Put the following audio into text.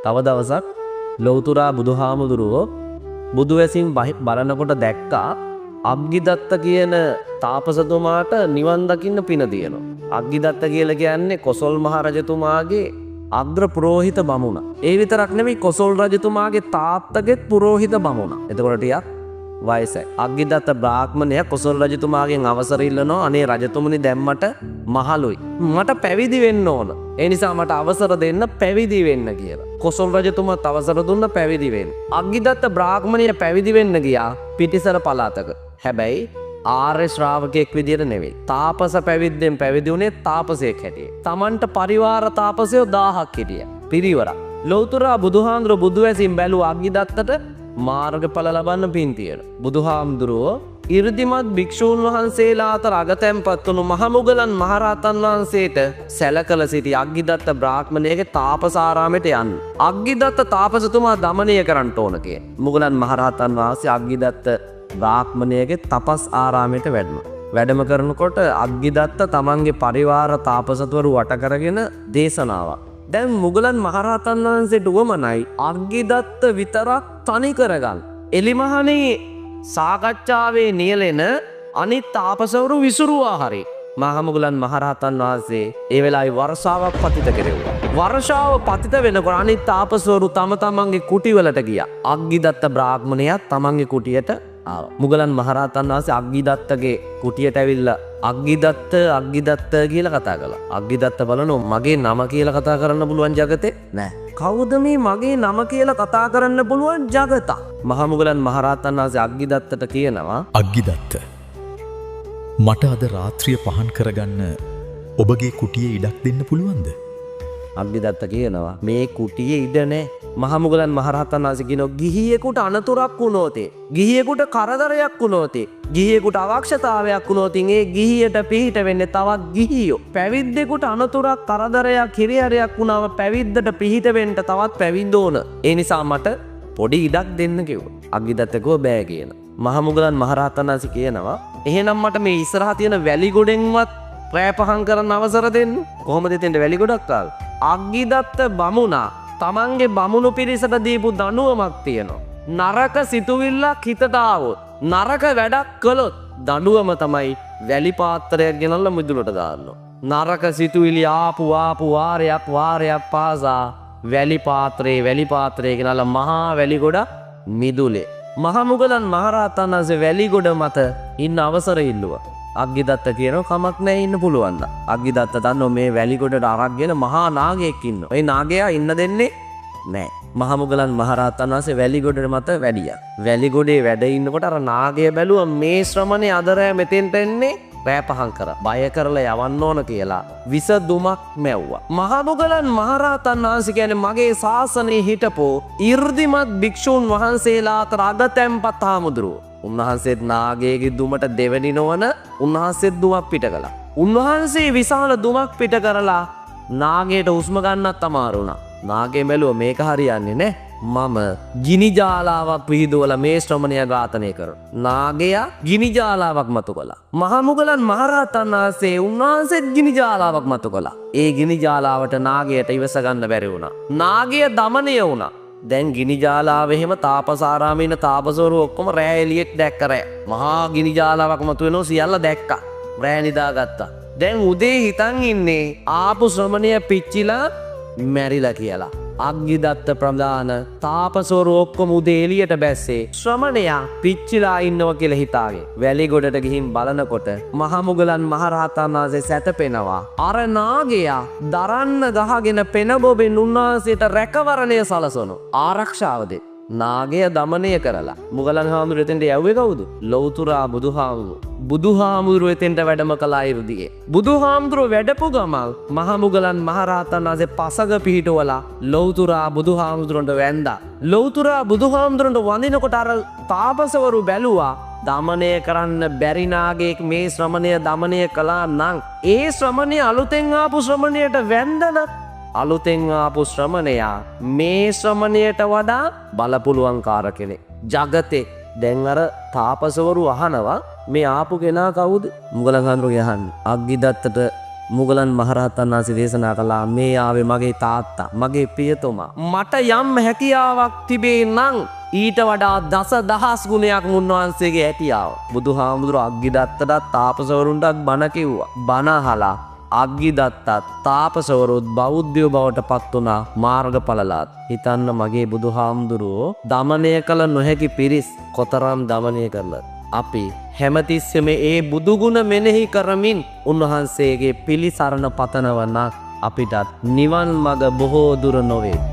තව දවසක් ලෞතුරා බුදුහාමුදුරුවෝ බුදු වැසින් බලනකොට දැක්කා අග්ගිදත්ත කියන තාපසතුමාට නිවන් දකින්න පින තියෙනවා. අග්ගිදත්ත කියලා කියන්නේ කොසල් මහ රජතුමාගේ අග්‍ර පුරෝහිත බමුණ. ඒ විතරක් නෙමෙයි කොසල් රජතුමාගේ තාත්තගෙත් පුරෝහිත බමුණ. එතකොට ටිකක් වයසයි. අග්ගිදත්ත බ්‍රාහ්මණයා කොසල් රජතුමාගෙන් අවසර ඉල්ලනවා අනේ රජතුමනි දැම්මට මහලුයි. මට පැවිදි වෙන්න ඕන. ඒ නිසා මට අවසර දෙන්න පැවිදි වෙන්න කියලා. කොසල් රජතුමාත් අවසර දුන්න පැවිදි වෙන්න. අග්ගිදත්ත බ්‍රාහ්මණයා පැවිදි වෙන්න ගියා පිටිසර පළාතක. හැබැයි ආර්ය ශ්‍රාවකයෙක් විදියට නෙවෙයි. තාපස පැවිද්දෙන් පැවිදි වුණේ තාපසයෙක් හැටියට. Tamanට පරිවාර තාපසයෝ 1000ක් හිටියා. පිරිවරක්. ලෞතුරා බුදුහාඳුර බුදු වැසින් බැලුව අග්ගිදත්තට මාර්ගඵල ලබන්න පින් තියෙනවා. බුදුහාමුදුරුවෝ 이르දිමත් භික්ෂූන් වහන්සේලා අතර අගතැන්පත් වුණු මහමුගලන් මහරහතන් වහන්සේට සැලකල සිටි අග්ගිදත්ත බ්‍රාහ්මණයගේ තාපසාරාමයට යන්න. අග්ගිදත්ත තාපසතුමා දමනය කරන්න ඕන කිය. මුගලන් මහරහතන් වහන්සේ අග්ගිදත්ත බ්‍රාහ්මණයගේ තපස් ආරාමයට වැඩම කරනකොට අග්ගිදත්ත තමන්ගේ පරිවාර තාපසතුවරු වට කරගෙන දේශනාවක්. දැන් මුගලන් මහරහතන් වහන්සේට උවමනයි අග්ගිදත්ත විතරක් තනි කරගන්න. එලිමහනේ සාකච්ඡාවේ නියැලෙන අනිත් තාපසවරු විසුරුවා හරි. මහමුගලන් මහරහතන් වහන්සේ ඒ වෙලාවේ වර්ෂාවක් පතිත කෙරෙව්වා. වර්ෂාව පතිත වෙනකොට අනිත් තාපසවරු තම තමන්ගේ කුටිවලට ගියා. අග්ගිදත්ත බ්‍රාහ්මණයා තමන්ගේ කුටියට ආවා. මුගලන් මහරහතන් වහන්සේ අග්ගිදත්තගේ කුටියට ඇවිල්ලා අග්ගිදත්ත කියලා කතා කළා. අග්ගිදත්ත බලනෝ මගේ නම කියලා කතා කරන්න පුළුවන් జగතේ නෑ. කවුද මේ මගේ නම කියලා කතා කරන්න පුළුවන් జగත? මහමුගලන් මහරහතන් වහන්සේ අග්ගිදත්තට කියනවා අග්ගිදත්ත මට අද රාත්‍රිය පහන් කරගන්න ඔබගේ කුටියේ ඉඩක් දෙන්න පුළුවන්ද? අග්ගිදත්ත කියනවා මේ කුටියේ ඉඩ නෑ. මහමුගලන් මහරහතන් වහන්සේ කියනවා ගිහියෙකුට අනතුරක් වුණොත්, ගිහියෙකුට කරදරයක් වුණොත්, ගිහියෙකුට අවශ්‍යතාවයක් වුණොත් ඒ ගිහියට පිහිට වෙන්නේ තවත් ගිහියෝ. පැවිද්දෙකුට අනතුරක් කරදරයක් හිරිහැරයක් වුණාම පැවිද්දට පිහිට වෙන්න තවත් පැවිද්ද ඕන. ඒ නිසා මට පොඩි ඉඩක් දෙන්න කිව්වා. අග්ගිදත්ත කිව්වා බෑ කියන. මහමුගලන් මහරහතන් වහන්සේ කියනවා එහෙනම් මට මේ ඉස්සරහා තියෙන වැලි ගොඩෙන්වත් රෑ පහන් කරන්න අවසර දෙන්න. කොහොමද එතෙන්ට වැලි ගොඩක් ආවේ? අග්ගිදත්ත බමුණා තමන්ගේ බමුණු පිරිසට දීපු දඬුවමක් තියෙනවා. නරක සිතුවිල්ලක් හිතට ආවොත්, නරක වැඩක් කළොත් දඬුවම තමයි වැලි පාත්‍රයක් ගෙනල්ලා මිදුලට දානවා. නරක සිතුවිලි ආපු වාරයක් පාසා වැලි පාත්‍රේ ගෙනල්ලා මහා වැලි ගොඩ මිදුලේ. මහමුගලන් මහරහතන් වහන්සේ වැලි ගොඩ මත ඉන්න අවසර ඉල්ලුවා. අග්ගිදත්ත කියනවා කමක් නැහැ ඉන්න පුළුවන්. අග්ගිදත්ත දන්නෝ මේ වැලි ගොඩට අරගෙන මහා නාගයෙක් ඉන්නවා. ඒ නාගයා ඉන්න දෙන්නේ නැහැ. මහමුගලන් මහරහතන් වහන්සේ වැලි ගොඩට මත වැඩියා. වැලි ගොඩේ වැඩ ඉන්නකොට අර නාගය බැලුවා මේ ශ්‍රමණේ අදරෑ මෙතෙන්ට එන්නේ රෑ පහන් කරා. බය කරලා යවන්න ඕන කියලා විස දුමක් මැව්වා. මහමුගලන් මහරහතන් වහන්සේ කියන්නේ මගේ ශාසනයේ හිටපෝ 이르දිමත් භික්ෂූන් වහන්සේලා අතර අගතැන්පත් හාමුදුරුවෝ. උන්වහන්සේත් නාගයේගේ දුමට දෙවැනි නොවන උන්වහන්සේත් දුමක් පිට කළා. උන්වහන්සේ විශාල දුමක් පිට කරලා නාගයට හුස්ම ගන්නත් අමාරු වුණා. නාගය බැලුවා මේක හරියන්නේ නැහැ. මම ගිනි ජාලාවක් විහිදුවලා මේ ශ්‍රමණයා ඝාතනය කරනවා. නාගයා ගිනි ජාලාවක් මතු කළා. මහමුගලන් මහරහතන් වහන්සේ උන්වහන්සේත් ගිනි ජාලාවක් මතු කළා. ඒ ගිනි ජාලාවට නාගයට ඉවස ගන්න බැරි වුණා. නාගය දමනය වුණා. දැන් ගිනි ජාලාවේ එහෙම තාපසාරාමේ ඉන්න තාපසවරු ඔක්කොම රෑ එළියට දැක්ක රෑ. මහා ගිනි ජාලාවක් මතුවෙනවා සියල්ල දැක්කා. රෑ නිදාගත්තා. දැන් උදේ හිතන් ඉන්නේ ආපු ශ්‍රමණය පිච්චිලා මැරිලා කියලා. අග්ගිදත්ත ප්‍රධාන තාපසවරු ඔක්කොම උදේ එළියට බැස්සේ ශ්‍රමණයා පිච්චිලා ඉන්නවා කියලා හිතාගේ වැලි ගොඩට ගිහින් බලනකොට මහමුගලන් මහරහතන් වහන්සේ සැතපෙනවා. අර නාගයා දරන්න ගහගෙන පෙන බොබෙන් උන්වහන්සේට රැකවරණය සලසනවා. ආරක්ෂාව දෙන්න. නාගය දමනය කරලා මුගලන් හාමුදුරුවෝ එතෙන්ට යවුවේ කවුද? ලෞතුරා බුදුහාමුදුරුවෝ. බුදුහාමුදුරුවෝ එතෙන්ට වැඩම කළා ඉරුදියේ. බුදුහාමුදුරුවෝ වැඩපු ගමන් මහමුගලන් මහරහතන් වහන්සේ පසඟ පිහිටවලා ලෞතුරා බුදුහාමුදුරන්ට වැඳා. ලෞතුරා බුදුහාමුදුරන්ට වඳිනකොට අර තාපසවරු බැලුවා දමනය කරන්න බැරි නාගයෙක් මේ ශ්‍රමණය දමනය කළා නම් ඒ ශ්‍රමණය අලුතෙන් ආපු ශ්‍රමණයට වැඳන අලුතෙන් ආපු ශ්‍රමණයා මේ ශ්‍රමණයට වඩා බලපුලුවන්කාර කෙනෙක් ජගතේ. දැන් අර තාපසවරු අහනවා මේ ආපු කෙනා කවුද? මුගලන් හාමුදුරුවෝ අහන්නේ. අග්ගිදත්තට මුගලන් මහරහතන් වහන්සේ දේශනා කළා මේ ආවේ මගේ තාත්තා මගේ පියතුමා මට යම් හැකියාවක් තිබේ නම් ඊට වඩා දස දහස් ගුණයක් මුන්වහන්සේගේ හැකියාව බුදුහාමුදුරුවෝ අග්ගිදත්තටත් තාපසවරුන්ටත් බණ කිව්වා බණ අහලා අග්ගිදත්තත් තාපසවරුත් බෞද්ධයෝ බවට පත් වුණා මාර්ගඵලලාත් හිතන්න මගේ බුදුහාමුදුරුවෝ දමනය කළ නොහැකි පිරිස් කොතරම් දමනය කරලා අපි හැමතිස්සෙම ඒ බුදුගුණ මෙනෙහි කරමින් උන්වහන්සේගේ පිළිසරණ පතනවන්න අපිටත් නිවන් මඟ බොහෝ දුර නොවේ